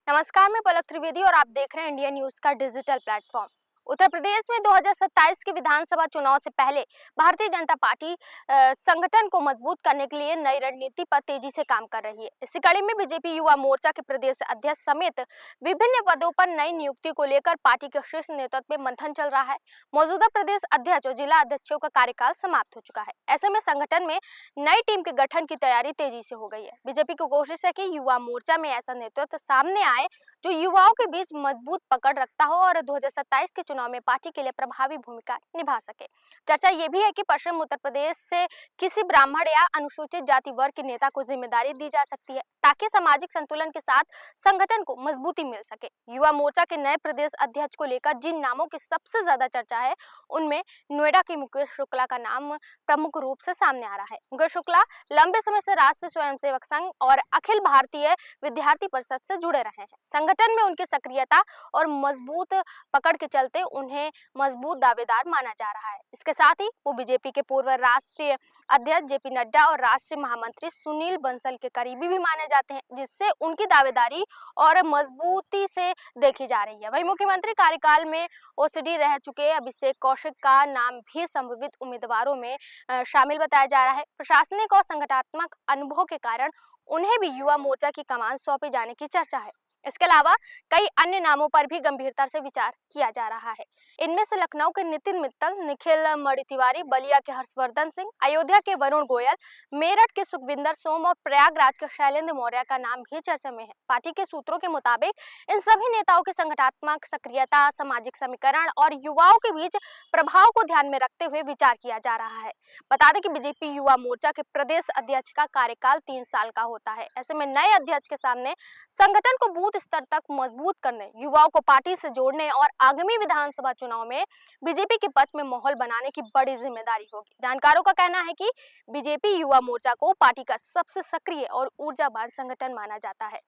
नमस्कार, मैं पलक त्रिवेदी और आप देख रहे हैं इंडिया न्यूज का डिजिटल प्लेटफॉर्म। उत्तर प्रदेश में 2027 के विधानसभा चुनाव से पहले भारतीय जनता पार्टी संगठन को मजबूत करने के लिए नई रणनीति पर तेजी से काम कर रही है। इसी कड़ी में बीजेपी युवा मोर्चा के प्रदेश अध्यक्ष समेत विभिन्न पदों पर नई नियुक्ति को लेकर पार्टी के शीर्ष नेतृत्व में मंथन चल रहा है। मौजूदा प्रदेश अध्यक्ष और जिला अध्यक्षों का कार्यकाल समाप्त हो चुका है। ऐसे में संगठन में नई टीम के गठन की तैयारी तेजी से हो गई है। बीजेपी की कोशिश है कि युवा मोर्चा में ऐसा नेतृत्व सामने आए जो युवाओं के बीच मजबूत पकड़ रखता हो और 2027 के चुनाव में पार्टी के लिए प्रभावी भूमिका निभा सके। चर्चा ये भी है कि पश्चिम उत्तर प्रदेश से किसी ब्राह्मण या अनुसूचित जाति वर्ग के नेता को जिम्मेदारी दी जा सकती है ताकि सामाजिक संतुलन के साथ संगठन को मजबूती मिल सके। युवा मोर्चा के नए प्रदेश अध्यक्ष को लेकर जिन नामों की सबसे ज्यादा चर्चा है उनमें नोएडा के मुकेश शुक्ला का नाम प्रमुख रूप से सामने आ रहा है। मुकेश शुक्ला लंबे समय से राष्ट्रीय स्वयंसेवक संघ और अखिल भारतीय विद्यार्थी परिषद से जुड़े रहे हैं। संगठन में उनकी सक्रियता और मजबूत पकड़ के चलते उन्हें मजबूत दावेदार माना जा रहा है। इसके साथ ही वो बीजेपी के पूर्व राष्ट्रीय अध्यक्ष जेपी नड्डा और राष्ट्रीय महामंत्री सुनील बंसल के करीबी भी माने जाते हैं, जिससे उनकी दावेदारी और मजबूती से देखी जा रही है। वहीं मुख्यमंत्री कार्यकाल में ओसीडी रह चुके अभिषेक कौशिक का नाम भी संभावित उम्मीदवारों में शामिल बताया जा रहा है। प्रशासनिक और संगठनात्मक अनुभव के कारण उन्हें भी युवा मोर्चा की कमान सौंपे जाने की चर्चा है। इसके अलावा कई अन्य नामों पर भी गंभीरता से विचार किया जा रहा है। इनमें से लखनऊ के नितिन मित्तल, निखिल मणि तिवारी, बलिया के हर्षवर्धन सिंह, अयोध्या के वरुण गोयल, मेरठ के सुखविंदर सोम और प्रयागराज के शैलेंद्र मौर्य का नाम भी चर्चा में है। पार्टी के सूत्रों के मुताबिक इन सभी नेताओं की संगठनात्मक सक्रियता, सामाजिक समीकरण और युवाओं के बीच प्रभाव को ध्यान में रखते हुए विचार किया जा रहा है। बता दें कि बीजेपी युवा मोर्चा के प्रदेश अध्यक्ष का कार्यकाल 3 साल का होता है। ऐसे में नए अध्यक्ष के सामने संगठन को बूथ स्तर तक मजबूत करने, युवाओं को पार्टी से जोड़ने और आगामी विधानसभा चुनाव में बीजेपी के पक्ष में माहौल बनाने की बड़ी जिम्मेदारी होगी। जानकारों का कहना है कि बीजेपी युवा मोर्चा को पार्टी का सबसे सक्रिय और ऊर्जावान संगठन माना जाता है।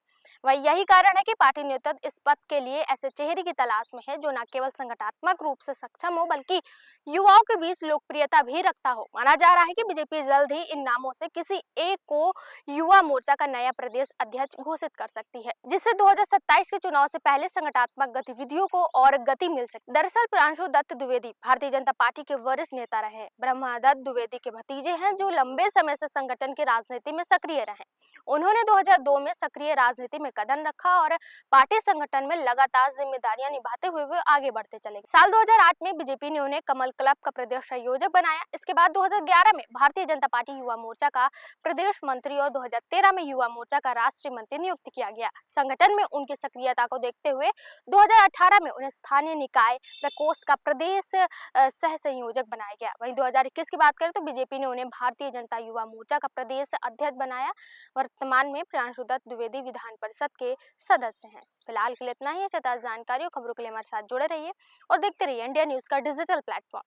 वही यही कारण है कि पार्टी नेतृत्व इस पद के लिए ऐसे चेहरे की तलाश में है जो न केवल संगठनात्मक रूप से सक्षम हो बल्कि युवाओं के बीच लोकप्रियता भी रखता हो। माना जा रहा है कि बीजेपी जल्द ही इन नामों से किसी एक को युवा मोर्चा का नया प्रदेश अध्यक्ष घोषित कर सकती है, जिससे 2027 के चुनाव से पहले संगठनात्मक गतिविधियों को और गति मिल सके। दरअसल प्रांशु दत्त द्विवेदी भारतीय जनता पार्टी के वरिष्ठ नेता रहे। ब्रह्मदत्त द्विवेदी के भतीजे हैं जो लंबे समय से संगठन की राजनीति में सक्रिय रहे। उन्होंने 2002 में सक्रिय राजनीति में कदम रखा और पार्टी संगठन में लगातार जिम्मेदारियां निभाते हुए वे आगे बढ़ते चले। साल 2008 में बीजेपी ने उन्हें कमल क्लब का प्रदेश संयोजक बनाया। इसके बाद 2011 में भारतीय जनता पार्टी युवा मोर्चा का प्रदेश मंत्री और 2013 में युवा मोर्चा का राष्ट्रीय मंत्री नियुक्त किया गया। संगठन में उनकी सक्रियता को देखते हुए 2018 में उन्हें स्थानीय निकाय प्रकोष्ठ का प्रदेश सह संयोजक बनाया गया। वहीं 2021 की बात करें तो बीजेपी ने उन्हें भारतीय जनता युवा मोर्चा का प्रदेश अध्यक्ष बनाया। वर्तमान में प्रांशु दत्त द्विवेदी विधान परिषद के सदस्य हैं। फिलहाल के लिए इतना ही है। जानकारी और खबरों के लिए हमारे साथ जुड़े रहिए और देखते रहिए इंडिया न्यूज का डिजिटल प्लेटफॉर्म।